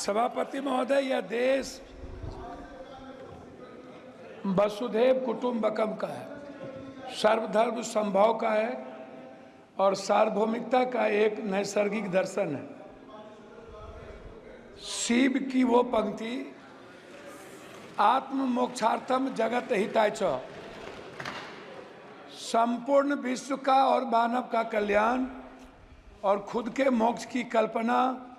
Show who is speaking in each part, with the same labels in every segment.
Speaker 1: सभापति महोदय, यह देश वसुधैव कुटुंबकम का है, सर्वधर्म संभव का है और सार्वभौमिकता का एक नैसर्गिक दर्शन है। शिव की वो पंक्ति, आत्म मोक्षार्थम जगत हिताय च, संपूर्ण विश्व का और मानव का कल्याण और खुद के मोक्ष की कल्पना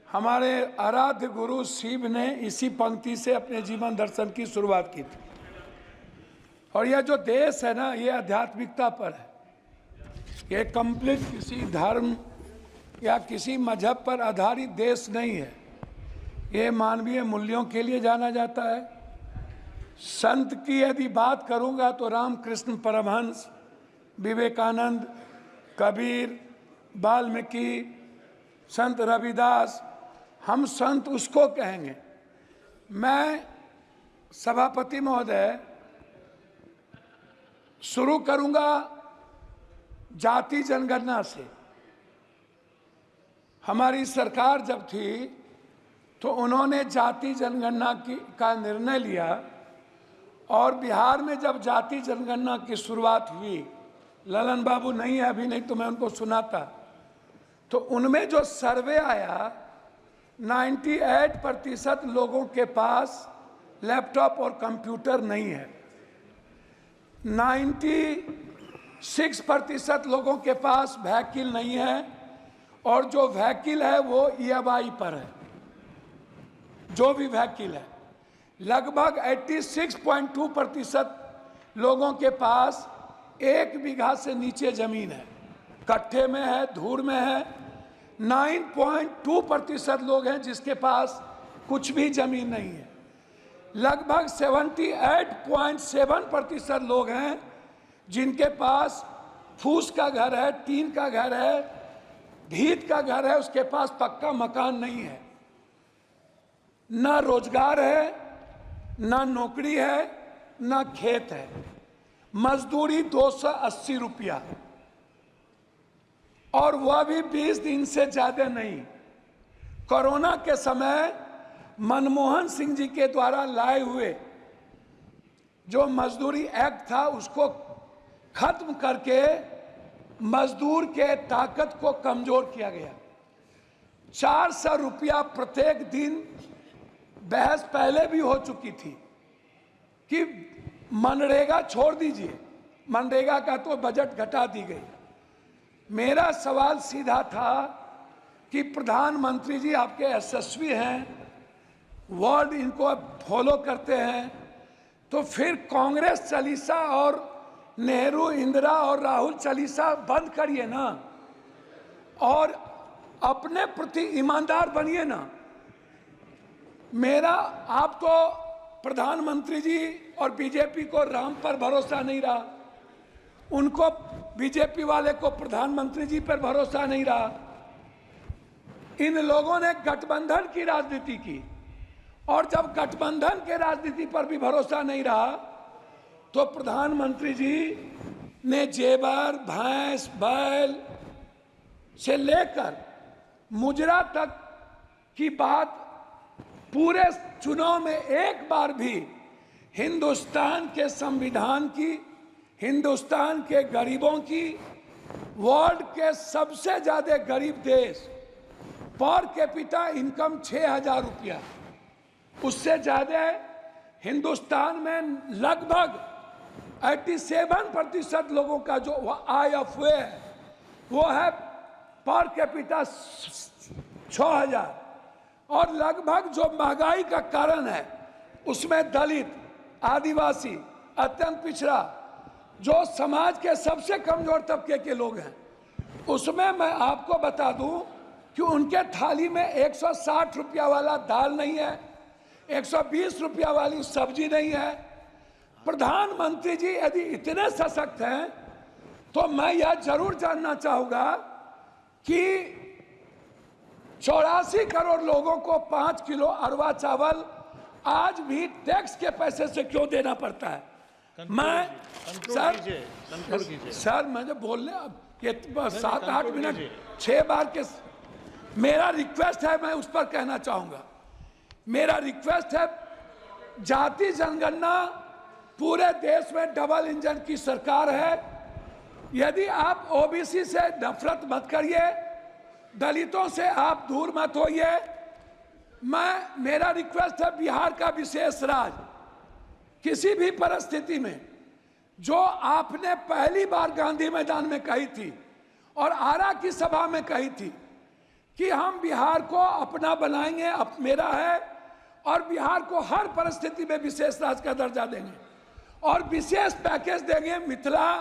Speaker 1: हमारे आराध्य गुरु शिव ने इसी पंक्ति से अपने जीवन दर्शन की शुरुआत की थी। और यह जो देश है ना, ये आध्यात्मिकता पर है। ये कंप्लीट किसी धर्म या किसी मजहब पर आधारित देश नहीं है। ये मानवीय मूल्यों के लिए जाना जाता है। संत की यदि बात करूंगा तो रामकृष्ण परमहंस, विवेकानंद, कबीर, वाल्मीकि, संत रविदास, हम संत उसको कहेंगे। मैं सभापति महोदय शुरू करूंगा जाति जनगणना से। हमारी सरकार जब थी तो उन्होंने जाति जनगणना का निर्णय लिया और बिहार में जब जाति जनगणना की शुरुआत हुई, ललन बाबू नहीं है अभी, नहीं तो मैं उनको सुनाता, तो उनमें जो सर्वे आया 98% लोगों के पास लैपटॉप और कंप्यूटर नहीं है। 96% लोगों के पास व्हीकल नहीं है और जो व्हीकल है वो EMI पर है। जो भी व्हीकल है, लगभग 86.2% लोगों के पास 1 बीघा से नीचे जमीन है, कट्ठे में है, धूर में है। 9.2% लोग हैं जिसके पास कुछ भी जमीन नहीं है। लगभग 78.7% लोग हैं जिनके पास फूस का घर है, टीन का घर है, भीत का घर है, उसके पास पक्का मकान नहीं है। ना रोजगार है, ना नौकरी है, ना खेत है। मजदूरी 280 रुपया, और वह भी 20 दिन से ज्यादा नहीं। कोरोना के समय मनमोहन सिंह जी के द्वारा लाए हुए जो मजदूरी एक्ट था उसको खत्म करके मजदूर के ताकत को कमजोर किया गया। 400 रुपया प्रत्येक दिन। बहस पहले भी हो चुकी थी कि मनरेगा छोड़ दीजिए, मनरेगा का तो बजट घटा दी गई। मेरा सवाल सीधा था कि प्रधानमंत्री जी आपके यशस्वी हैं, वर्ल्ड इनको फॉलो करते हैं, तो फिर कांग्रेस चालीसा और नेहरू, इंदिरा और राहुल चालीसा बंद करिए ना और अपने प्रति ईमानदार बनिए ना। मेरा आप तो प्रधानमंत्री जी और बीजेपी को राम पर भरोसा नहीं रहा, उनको बीजेपी वाले को प्रधानमंत्री जी पर भरोसा नहीं रहा। इन लोगों ने गठबंधन की राजनीति की और जब गठबंधन के राजनीति पर भी भरोसा नहीं रहा तो प्रधानमंत्री जी ने जेवर, भैंस, बैल से लेकर मुजरा तक की बात पूरे चुनाव में एक बार भी हिंदुस्तान के संविधान की, हिंदुस्तान के गरीबों की, वर्ल्ड के सबसे ज्यादा गरीब देश, पर कैपिटा इनकम 6000 रुपया, उससे ज्यादा हिंदुस्तान में लगभग 87% लोगों का जो IFA है वो है पर कैपिटा 6000। और लगभग जो महंगाई का कारण है उसमें दलित, आदिवासी, अत्यंत पिछड़ा, जो समाज के सबसे कमजोर तबके के लोग हैं, उसमें मैं आपको बता दूं कि उनके थाली में 160 रुपया वाला दाल नहीं है, 120 रुपया वाली सब्जी नहीं है। प्रधानमंत्री जी यदि इतने सशक्त हैं तो मैं यह जरूर जानना चाहूंगा कि 84 करोड़ लोगों को 5 किलो अरवा चावल आज भी टैक्स के पैसे से क्यों देना पड़ता है? मैं सर मुझे बोलने 7-8 मिनट 6 बार के मेरा रिक्वेस्ट है, मैं उस पर कहना चाहूंगा, मेरा रिक्वेस्ट है, जाति जनगणना पूरे देश में डबल इंजन की सरकार है। यदि आप ओबीसी से नफरत मत करिए, दलितों से आप दूर मत होइए। मेरा रिक्वेस्ट है, बिहार का विशेष राज किसी भी परिस्थिति में, जो आपने पहली बार गांधी मैदान में कही थी और आरा की सभा में कही थी कि हम बिहार को अपना बनाएंगे, मेरा है, और बिहार को हर परिस्थिति में विशेष राज्य का दर्जा देंगे और विशेष पैकेज देंगे मिथिला,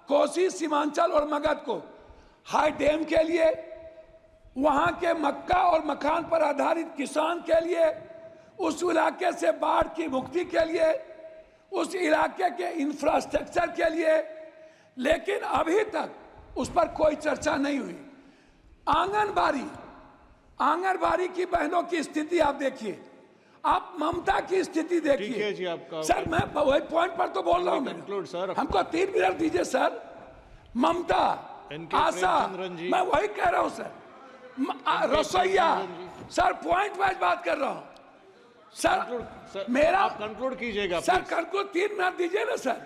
Speaker 1: कोसी, सीमांचल और मगध को, हाई डैम के लिए, वहां के मक्का और मखान पर आधारित किसान के लिए, उस इलाके से बाढ़ की मुक्ति के लिए, उस इलाके के इंफ्रास्ट्रक्चर के लिए। लेकिन अभी तक उस पर कोई चर्चा नहीं हुई। आंगनबाड़ी की बहनों की स्थिति आप देखिए, आप ममता की स्थिति देखिए। सर मैं वही पॉइंट पर तो बोल रहा हूं, हमको 3 मिनट दीजिए सर। ममता, आशा, मैं वही कह रहा हूं सर। रसोईया, सर पॉइंट वाइज बात कर रहा हूं सर। मेरा
Speaker 2: आप कंक्लूड कीजिएगा
Speaker 1: सर, कंक्लूड 3 मिनट दीजिए ना सर,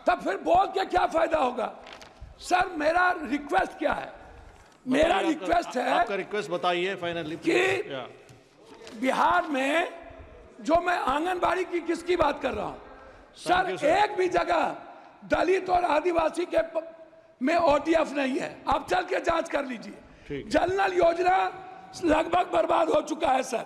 Speaker 1: तब फिर बोल के क्या फायदा होगा। सर मेरा रिक्वेस्ट क्या है, मेरा रिक्वेस्ट है,
Speaker 2: आपका रिक्वेस्ट बताइए फाइनली
Speaker 1: कि बिहार में जो मैं आंगनबाड़ी की किसकी बात कर रहा हूं सर, एक भी जगह दलित और आदिवासी के में ओटीएफ नहीं है। आप चल के जांच कर लीजिए। जनरल योजना लगभग बर्बाद हो चुका है सर।